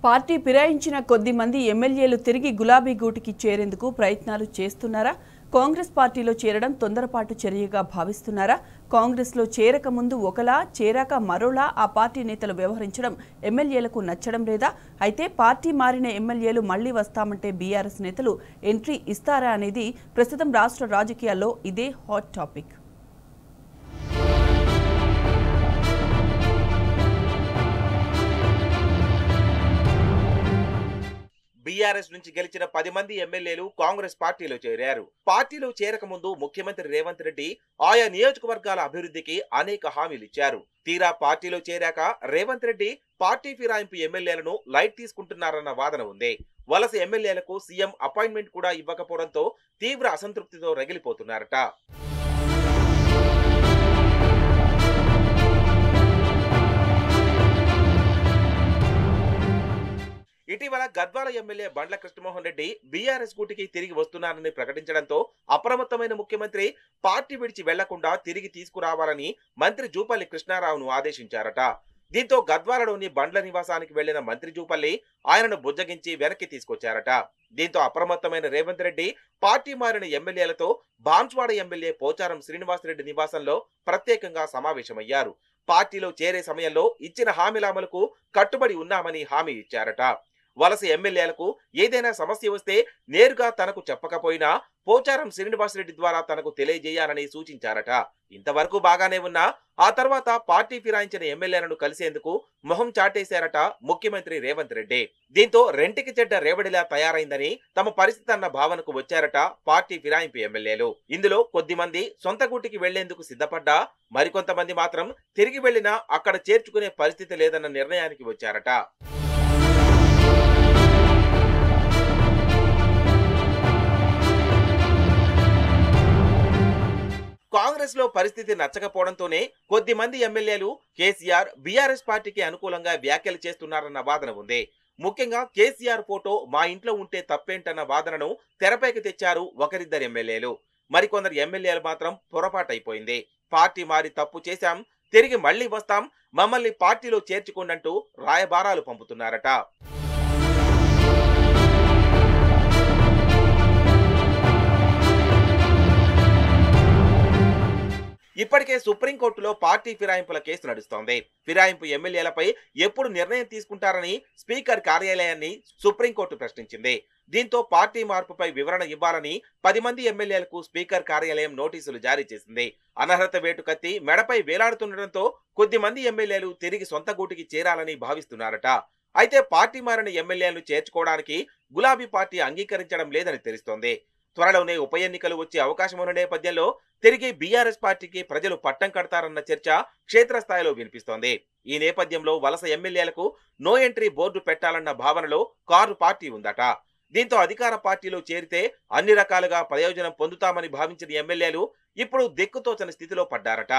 Party ఫిరాయించిన కొద్ది మంది ఎమ్మెల్యేలు తిరిగి గులాబీ గూటికి చేరేందుకు ప్రయత్నాలు చేస్తున్నారా? కాంగ్రెస్ పార్టీలో చేరడం తొందరపాటు చర్యగా భావిస్తున్నారా? కాంగ్రెస్లో చేరక ముందు ఒకలా, చేరాక మరోలా ఆ పార్టీ నేతలు వ్యవహరించడం ఎమ్మెల్యేలకు నచ్చడం లేదా? అయితే పార్టీ మారిన ఎమ్మెల్యేలు మళ్లీ వస్తామంటే బీఆర్ఎస్ నేతలు ఎంట్రీ ఇస్తారా అనేది ప్రస్తుతం రాష్ట్ర రాజకీయాల్లో ఇదే హాట్ టాపిక్. బీఆర్ఎస్ నుంచి గెలిచిన 10 మంది ఎమ్మెల్యేలు కాంగ్రెస్ పార్టీలో చేరారు. పార్టీలో చేరక ముందు ముఖ్యమంత్రి రేవంత్ రెడ్డి ఆయా నియోజకవర్గాల అభివృద్ధికి అనేక హామీలు ఇచ్చారు. తీరా పార్టీలో చేరాక రేవంత్ రెడ్డి పార్టీ ఫిరాయింపు ఎమ్మెల్యేలను లైట్ తీసుకుంటున్నారన్న వాదన ఉంది. వలస ఎమ్మెల్యేలకు సీఎం అపాయింట్మెంట్ కూడా ఇవ్వకపోవడంతో తీవ్ర అసంతృప్తితో రగిలిపోతున్నారట. ఇటీవల గద్వాల ఎమ్మెల్యే బండ్ల కృష్ణమోహన్ రెడ్డి బీఆర్ఎస్ గూటికి తిరిగి వస్తున్నారని ప్రకటించడంతో అప్రమత్తమైన ముఖ్యమంత్రి పార్టీ విడిచి వెళ్లకుండా తిరిగి తీసుకురావాలని మంత్రి జూపల్లి కృష్ణారావును ఆదేశించారట. దీంతో గద్వాలలోని బండ్ల నివాసానికి వెళ్లిన మంత్రి జూపల్లి ఆయనను బుజ్జగించి వెనక్కి తీసుకొచ్చారట. దీంతో అప్రమత్తమైన రేవంత్ రెడ్డి పార్టీ మారిన ఎమ్మెల్యేలతో బాన్స్వాడ ఎమ్మెల్యే పోచారం శ్రీనివాసరెడ్డి నివాసంలో ప్రత్యేకంగా సమావేశమయ్యారు. పార్టీలో చేరే సమయంలో ఇచ్చిన హామీల అమలుకు కట్టుబడి ఉన్నామని హామీ ఇచ్చారట. వలస ఎమ్మెల్యేలకు ఏదైనా సమస్య వస్తే నేరుగా తనకు చెప్పకపోయినా పోచారం శ్రీనివాసరెడ్డి ద్వారా తనకు తెలియజేయాలని సూచించారట. ఇంతవరకు బాగానే ఉన్నా ఆ తర్వాత పార్టీ ఫిరాయించిన ఎమ్మెల్యేలను కలిసేందుకు మొహం చాటేశారట ముఖ్యమంత్రి రేవంత్ రెడ్డి. దీంతో రెంటికి చెడ్డ రేవడిలా తయారైందని తమ పరిస్థితి అన్న భావనకు వచ్చారట పార్టీ ఫిరాయింపు ఎమ్మెల్యేలు. ఇందులో కొద్ది మంది సొంత గూటికి వెళ్లేందుకు సిద్ధపడ్డా మరికొంతమంది మాత్రం తిరిగి వెళ్లినా అక్కడ చేర్చుకునే పరిస్థితి లేదన్న నిర్ణయానికి వచ్చారట. కాంగ్రెస్ లో పరిస్థితి నచ్చకపోవడంతోనే కొద్ది మంది ఎమ్మెల్యేలు కేసీఆర్ బీఆర్ఎస్ పార్టీకి అనుకూలంగా వ్యాఖ్యలు చేస్తున్నారన్న వాదన ఉంది. ముఖ్యంగా కేసీఆర్ ఫోటో మా ఇంట్లో ఉంటే తప్పేంటన్న వాదనను తెరపైకి తెచ్చారు ఒకరిద్దరు ఎమ్మెల్యేలు. మరికొందరు ఎమ్మెల్యేలు మాత్రం పొరపాటైపోయింది. పార్టీ మారి తప్పు చేశాం, తిరిగి మళ్లీ వస్తాం, మమ్మల్ని పార్టీలో చేర్చుకోండంటూ రాయబారాలు పంపుతున్నారట. ఇప్పటికే సుప్రీంకోర్టులో పార్టీ ఫిరాయింపుల కేసు నడుస్తోంది. ఫిరాయింపు ఎమ్మెల్యేలపై ఎప్పుడు నిర్ణయం తీసుకుంటారని స్పీకర్ కార్యాలయాన్ని సుప్రీంకోర్టు ప్రశ్నించింది. దీంతో పార్టీ మార్పుపై వివరణ ఇవ్వాలని 10 మంది ఎమ్మెల్యేలకు స్పీకర్ కార్యాలయం నోటీసులు జారీ చేసింది. అనర్హత వేటు కత్తి మెడపై వేలాడుతుండటంతో కొద్ది మంది ఎమ్మెల్యేలు తిరిగి సొంత గూటికి చేరాలని భావిస్తున్నారట. అయితే పార్టీ మారిన ఎమ్మెల్యేలను చేర్చుకోవడానికి గులాబీ పార్టీ అంగీకరించడం లేదని తెలుస్తోంది. త్వరలోనే ఉప ఎన్నికలు వచ్చే అవకాశం ఉన్న నేపథ్యంలో తిరిగి బీఆర్ఎస్ పార్టీకి ప్రజలు పట్టం కడతారన్న చర్చ క్షేత్రస్థాయిలో వినిపిస్తోంది. ఈ నేపథ్యంలో వలస ఎమ్మెల్యేలకు నో ఎంట్రీ బోర్డు పెట్టాలన్న భావనలో కారు పార్టీ ఉందట. దీంతో అధికార పార్టీలో చేరితే అన్ని రకాలుగా ప్రయోజనం పొందుతామని భావించిన ఎమ్మెల్యేలు ఇప్పుడు దిక్కుతోచని స్థితిలో పడ్డారట.